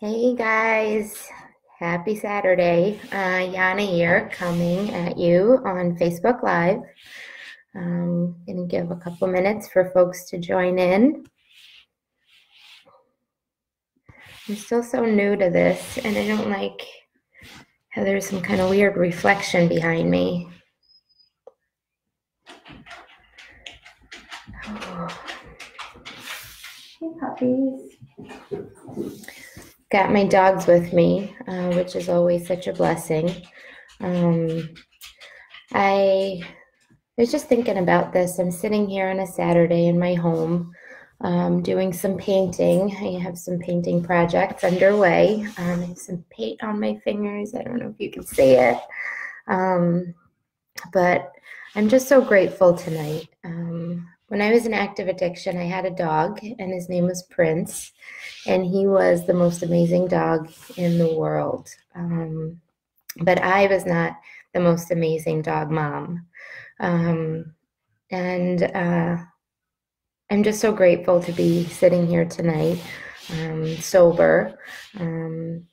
Hey guys, happy Saturday. Yana here coming at you on Facebook Live. Gonna give a couple minutes for folks to join in. I'm still so new to this and I don't like how there's some kind of weird reflection behind me. Oh. Hey puppies. Got my dogs with me, which is always such a blessing. I was just thinking about this. I'm sitting here on a Saturday in my home, doing some painting. I have some painting projects underway. I have some paint on my fingers. I don't know if you can see it. But I'm just so grateful tonight. When I was in active addiction, I had a dog, and his name was Prince, and he was the most amazing dog in the world. But I was not the most amazing dog mom. And I'm just so grateful to be sitting here tonight, sober, and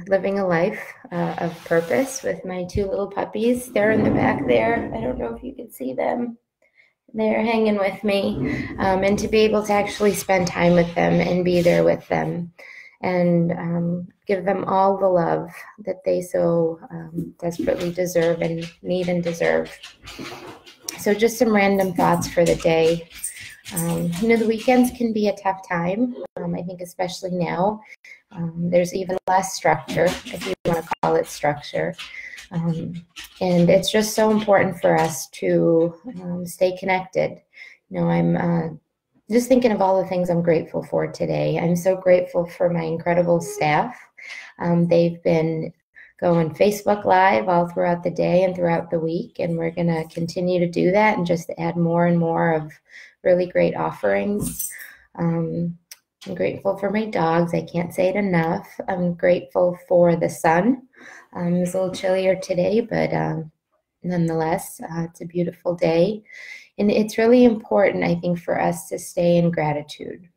living a life of purpose with my two little puppies. They're in the back there. I don't know if you can see them. They're hanging with me, and to be able to actually spend time with them and be there with them and give them all the love that they so desperately deserve and need and deserve. So just some random thoughts for the day. The weekends can be a tough time. I think especially now, there's even less structure, if you want to call it structure. And it's just so important for us to stay connected. I'm just thinking of all the things I'm grateful for today. I'm so grateful for my incredible staff. They've been going Facebook Live all throughout the day and throughout the week, and we're going to continue to do that and just add more and more of really great offerings. I'm grateful for my dogs. I can't say it enough. I'm grateful for the sun. It's a little chillier today, but nonetheless, it's a beautiful day. And it's really important, I think, for us to stay in gratitude.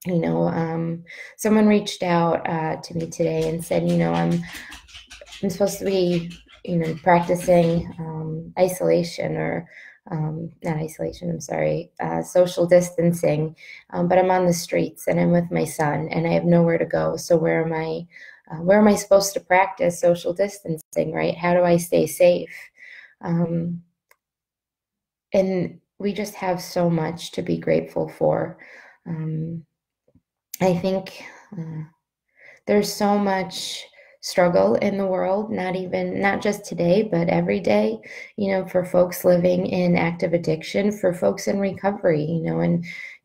Someone reached out to me today and said, I'm supposed to be, practicing isolation or not isolation, I'm sorry, social distancing, but I'm on the streets and I'm with my son and I have nowhere to go. So where am I supposed to practice social distancing, right? How do I stay safe? And we just have so much to be grateful for. I think there's so much struggle in the world, not just today, but every day, for folks living in active addiction, for folks in recovery, and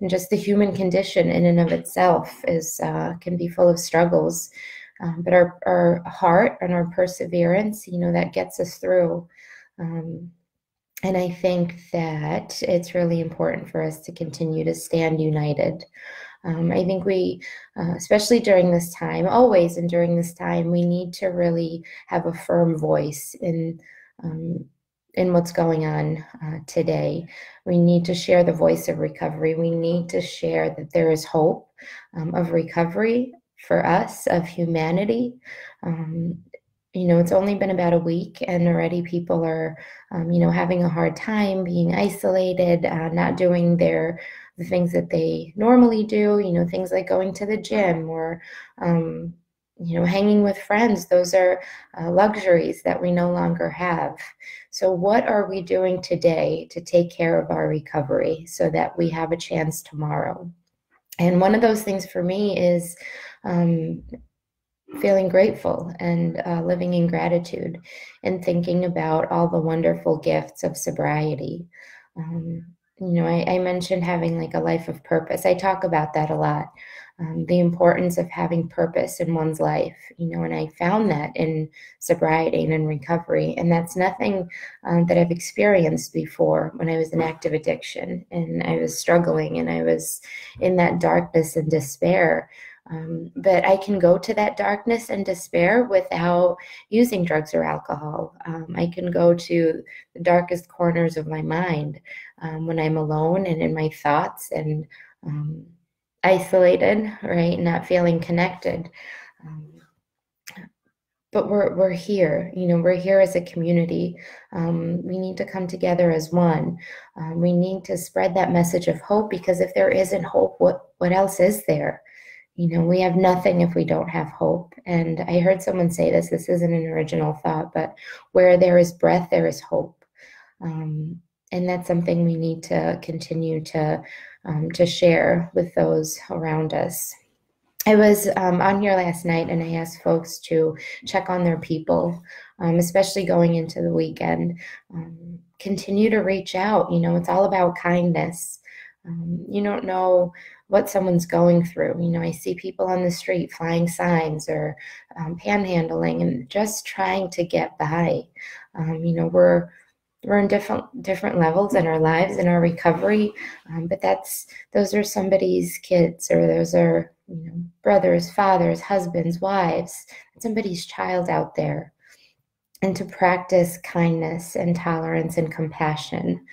just the human condition in and of itself can be full of struggles. But our heart and our perseverance, that gets us through. And I think that it's really important for us to continue to stand united. I think we, especially during this time, always and during this time, we need to really have a firm voice in what's going on today. We need to share the voice of recovery. We need to share that there is hope of recovery for us, of humanity. It's only been about a week and already people are, having a hard time being isolated, not doing the things that they normally do, things like going to the gym or, hanging with friends. Those are luxuries that we no longer have. So what are we doing today to take care of our recovery so that we have a chance tomorrow? And one of those things for me is feeling grateful and living in gratitude and thinking about all the wonderful gifts of sobriety. I mentioned having like a life of purpose. I talk about that a lot, the importance of having purpose in one's life, and I found that in sobriety and in recovery. And that's nothing that I've experienced before when I was in active addiction and I was struggling and I was in that darkness and despair. But I can go to that darkness and despair without using drugs or alcohol. I can go to the darkest corners of my mind when I'm alone and in my thoughts and isolated, right? Not feeling connected. Um, but we're here, we're here as a community. We need to come together as one. We need to spread that message of hope, because if there isn't hope, what else is there? We have nothing if we don't have hope. And I heard someone say this isn't an original thought, but where there is breath, there is hope. Um, and that's something we need to continue to share with those around us. I was on here last night, and I asked folks to check on their people, especially going into the weekend. Continue to reach out. It's all about kindness. You don't know what someone's going through. I see people on the street flying signs or panhandling and just trying to get by. We're in different levels in our lives, in our recovery, but those are somebody's kids, or those are brothers, fathers, husbands, wives, somebody's child out there. And to practice kindness and tolerance and compassion.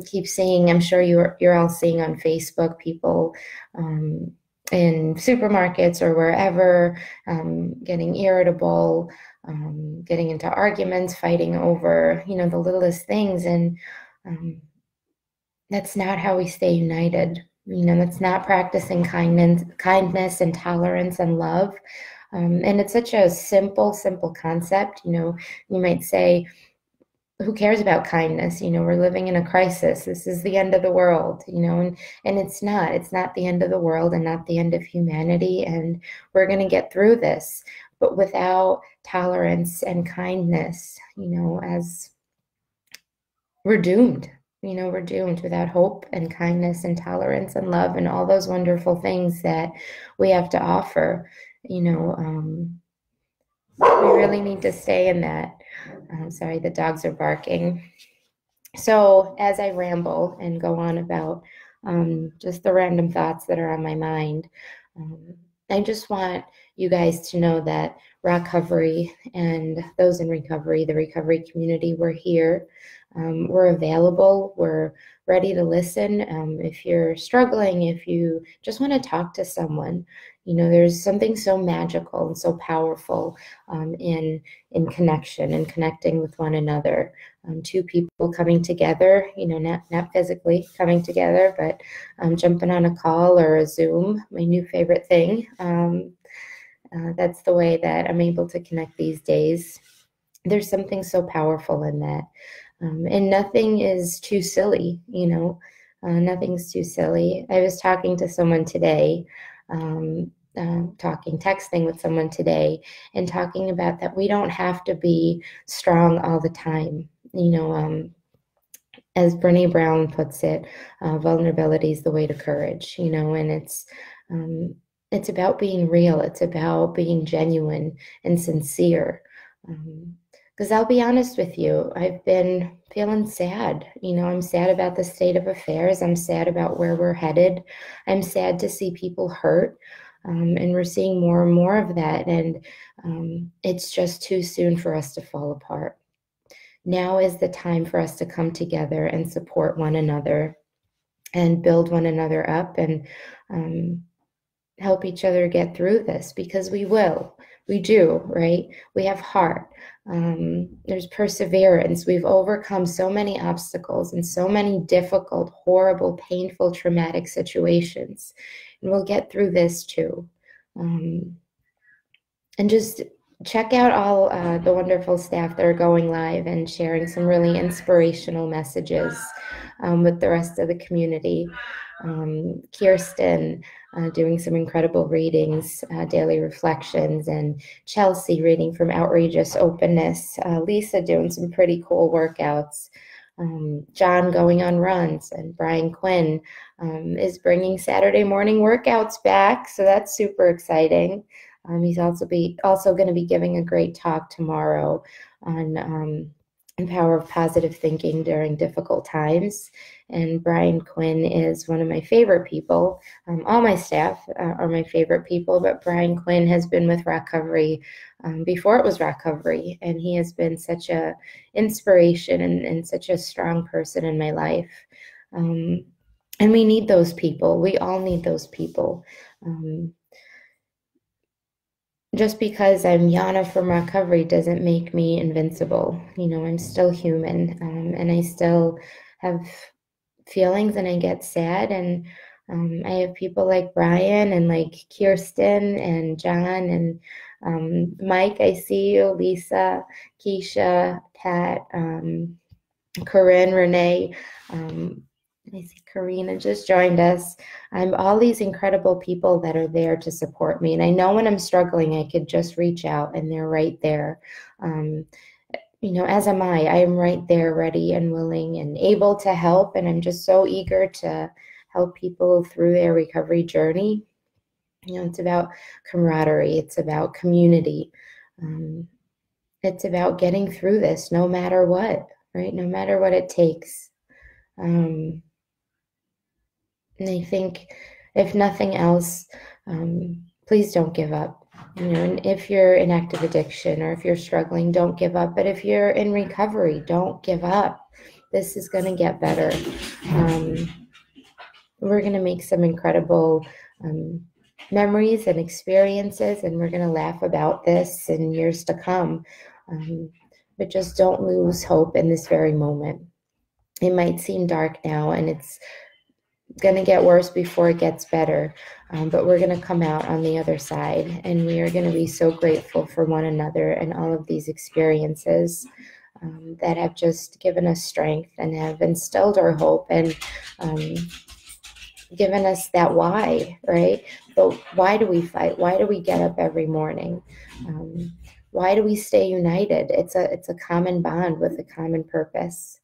Keep seeing, I'm sure you're all seeing on Facebook, people in supermarkets or wherever, getting irritable, getting into arguments, fighting over, the littlest things. And that's not how we stay united. That's not practicing kindness and tolerance and love. And it's such a simple concept. You might say, who cares about kindness? We're living in a crisis. This is the end of the world, and it's not the end of the world and not the end of humanity. And we're going to get through this. But without tolerance and kindness, as we're doomed. We're doomed without hope and kindness and tolerance and love and all those wonderful things that we have to offer. We really need to stay in that. Sorry, the dogs are barking. So as I ramble and go on about just the random thoughts that are on my mind, I just want you guys to know that ROCovery and those in recovery, the recovery community, we're here. We're available. We're ready to listen. If you're struggling, if you just want to talk to someone, there's something so magical and so powerful in connection and connecting with one another. Two people coming together, not physically coming together, but jumping on a call or a Zoom, my new favorite thing. That's the way that I'm able to connect these days. There's something so powerful in that. And nothing is too silly, nothing's too silly. I was talking to someone today, texting with someone today, and talking about that we don't have to be strong all the time. As Brené Brown puts it, vulnerability is the way to courage, and it's about being real. It's about being genuine and sincere. Because I'll be honest with you, I've been feeling sad. I'm sad about the state of affairs. I'm sad about where we're headed. I'm sad to see people hurt. And we're seeing more and more of that. And it's just too soon for us to fall apart. Now is the time for us to come together and support one another and build one another up and help each other get through this, because we will. We do, right? We have heart. There's perseverance. We've overcome so many obstacles and so many difficult, horrible, painful, traumatic situations. And we'll get through this too. And just check out all the wonderful staff that are going live and sharing some really inspirational messages with the rest of the community. Kirsten doing some incredible readings, daily reflections, and Chelsea reading from Outrageous Openness, Lisa doing some pretty cool workouts, John going on runs, and Brian Quinn is bringing Saturday morning workouts back, so that's super exciting. He's also going to be giving a great talk tomorrow on the power of positive thinking during difficult times. And Brian Quinn is one of my favorite people. All my staff are my favorite people, but Brian Quinn has been with ROCovery before it was ROCovery, and he has been such a inspiration and such a strong person in my life. And we need those people. We all need those people. Just because I'm Yana from ROCovery doesn't make me invincible. I'm still human, and I still have feelings, and I get sad, and I have people like Brian and like Kirsten and John and Mike. I see you, Lisa, Keisha, Pat, Corinne, Renee. I see Karina just joined us. I'm all these incredible people that are there to support me. And I know when I'm struggling, I could just reach out and they're right there. As am I. I am right there, ready and willing and able to help. And I'm just so eager to help people through their recovery journey. It's about camaraderie, it's about community. It's about getting through this no matter what, right? No matter what it takes. And I think, if nothing else, please don't give up. And if you're in active addiction or if you're struggling, don't give up. But if you're in recovery, don't give up. This is going to get better. We're going to make some incredible memories and experiences, and we're going to laugh about this in years to come. But just don't lose hope in this very moment. It might seem dark now, and it's going to get worse before it gets better, but we're going to come out on the other side, and we are going to be so grateful for one another and all of these experiences that have just given us strength and have instilled our hope and given us that why, right? But why do we fight? Why do we get up every morning? Why do we stay united? It's a common bond with a common purpose.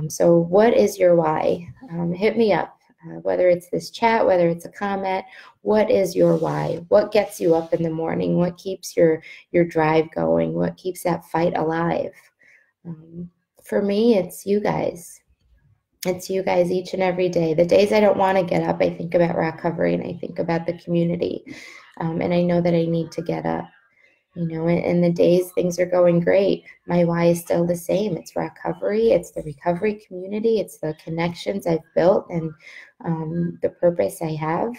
So what is your why? Hit me up, whether it's this chat, whether it's a comment. What is your why? What gets you up in the morning? What keeps your drive going? What keeps that fight alive? For me, it's you guys. It's you guys each and every day. The days I don't want to get up, I think about ROCovery and I think about the community. And I know that I need to get up. And the days things are going great, my why is still the same. It's ROCovery, it's the recovery community, it's the connections I've built, and the purpose I have,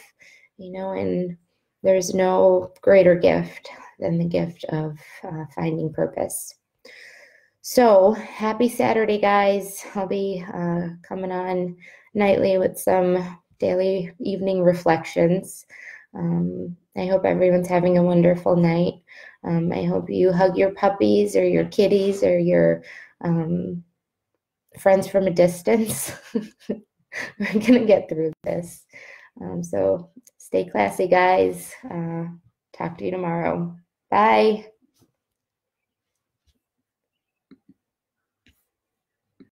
and there's no greater gift than the gift of finding purpose. So happy Saturday, guys. I'll be coming on nightly with some daily evening reflections. I hope everyone's having a wonderful night. I hope you hug your puppies or your kitties or your friends from a distance. We're going to get through this. So stay classy, guys. Talk to you tomorrow. Bye.